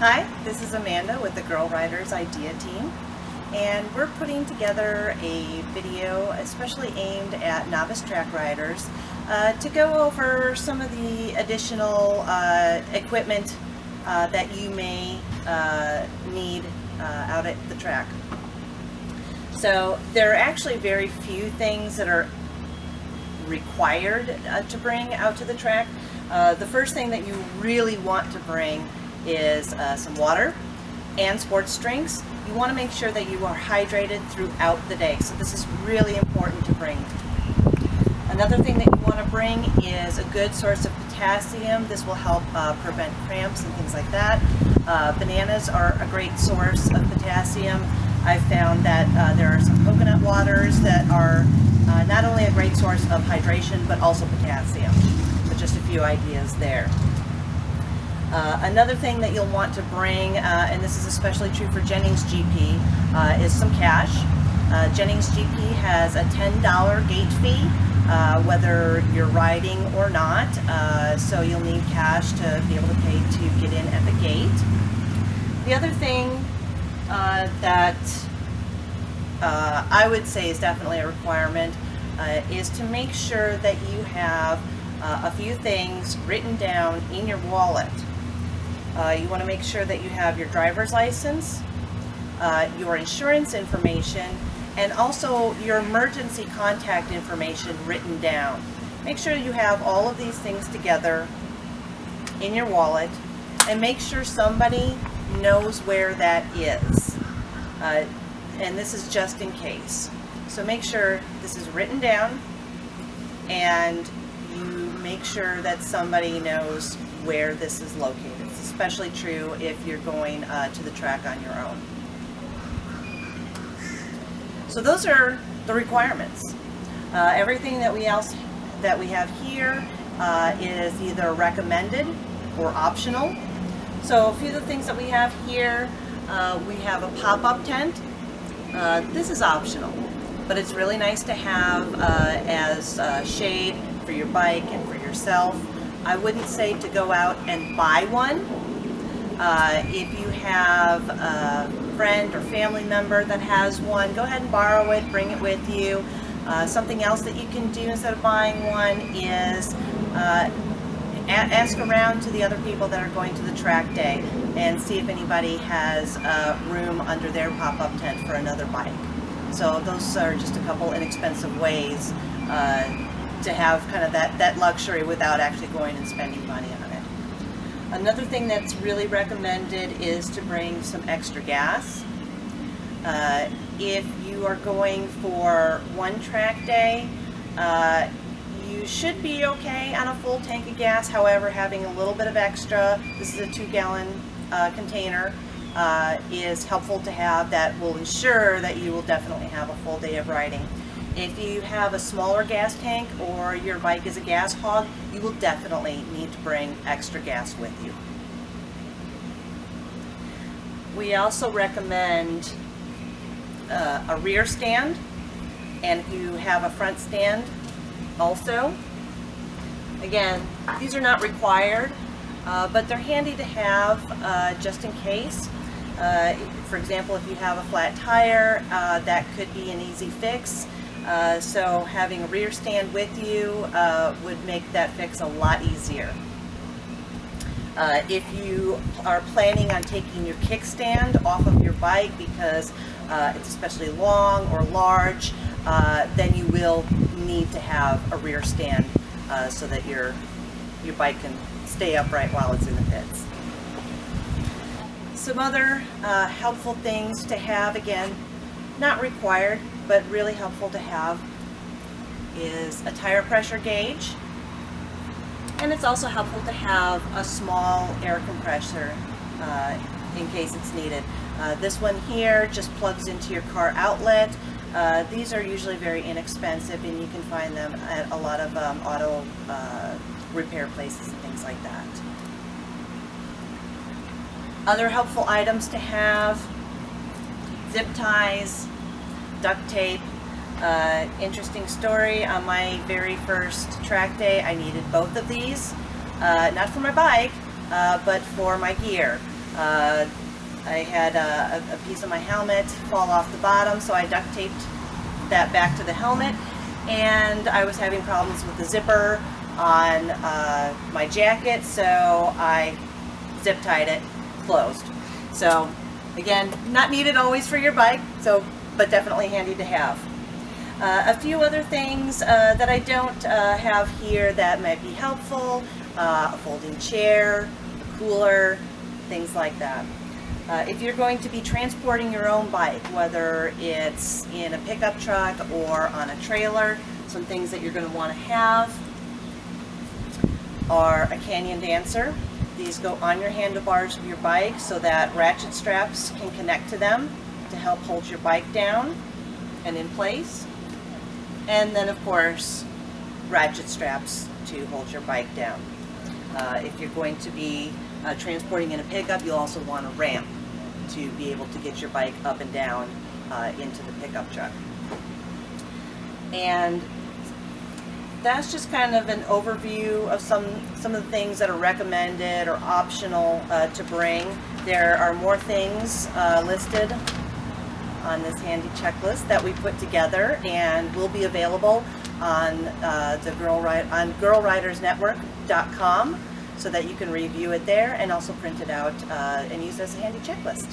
Hi, this is Amanda with the GirlRiders Idea Team, and we're putting together a video especially aimed at novice track riders to go over some of the additional equipment that you may need out at the track. So there are actually very few things that are required to bring out to the track. The first thing that you really want to bring is some water and sports drinks. You want to make sure that you are hydrated throughout the day, so this is really important to bring. Another thing that you want to bring is a good source of potassium. This will help prevent cramps and things like that. Bananas are a great source of potassium. I've found that there are some coconut waters that are not only a great source of hydration but also potassium. So just a few ideas there. Another thing that you'll want to bring, and this is especially true for Jennings GP, is some cash. Jennings GP has a $10 gate fee, whether you're riding or not, so you'll need cash to be able to pay to get in at the gate. The other thing that I would say is definitely a requirement is to make sure that you have a few things written down in your wallet. You want to make sure that you have your driver's license, your insurance information, and also your emergency contact information written down. Make sure you have all of these things together in your wallet, and make sure somebody knows where that is. And this is just in case. So make sure this is written down, and you make sure that somebody knows where this is located. It's especially true if you're going to the track on your own. So those are the requirements. Everything that we have here is either recommended or optional. So a few of the things that we have here, we have a pop-up tent. This is optional, but it's really nice to have as shade for your bike and for yourself. I wouldn't say to go out and buy one. If you have a friend or family member that has one, go ahead and borrow it, bring it with you. Something else that you can do instead of buying one is ask around to the other people that are going to the track day and see if anybody has room under their pop-up tent for another bike. So those are just a couple inexpensive ways to have kind of that luxury without actually going and spending money on it. Another thing that's really recommended is to bring some extra gas. If you are going for one track day, you should be okay on a full tank of gas. However, having a little bit of extra, this is a 2-gallon container, is helpful to have. That will ensure that you will definitely have a full day of riding. If you have a smaller gas tank or your bike is a gas hog, you will definitely need to bring extra gas with you. We also recommend a rear stand, and if you have a front stand also. Again, these are not required, but they're handy to have just in case. For example, if you have a flat tire, that could be an easy fix. So having a rear stand with you would make that fix a lot easier. If you are planning on taking your kickstand off of your bike because it's especially long or large, then you will need to have a rear stand so that your bike can stay upright while it's in the pits. Some other helpful things to have, again, not required, but really helpful to have, is a tire pressure gauge, and it's also helpful to have a small air compressor in case it's needed. This one here just plugs into your car outlet. These are usually very inexpensive, and you can find them at a lot of auto repair places and things like that. Other helpful items to have: zip ties, duct tape. Interesting story, on my very first track day I needed both of these, not for my bike, but for my gear. I had a piece of my helmet fall off the bottom, so I duct taped that back to the helmet, and I was having problems with the zipper on my jacket, so I zip tied it closed. So again, not needed always for your bike, but definitely handy to have. A few other things that I don't have here that might be helpful: a folding chair, a cooler, things like that. If you're going to be transporting your own bike, whether it's in a pickup truck or on a trailer, some things that you're going to want to have are a canyon dancer. These go on your handlebars of your bike so that ratchet straps can connect to them to help hold your bike down and in place. And then, of course, ratchet straps to hold your bike down. If you're going to be transporting in a pickup, you'll also want a ramp to be able to get your bike up and down into the pickup truck. And that's just kind of an overview of some of the things that are recommended or optional to bring. There are more things listed on this handy checklist that we put together, and will be available on GirlRidersNetwork.com, so that you can review it there and also print it out and use it as a handy checklist.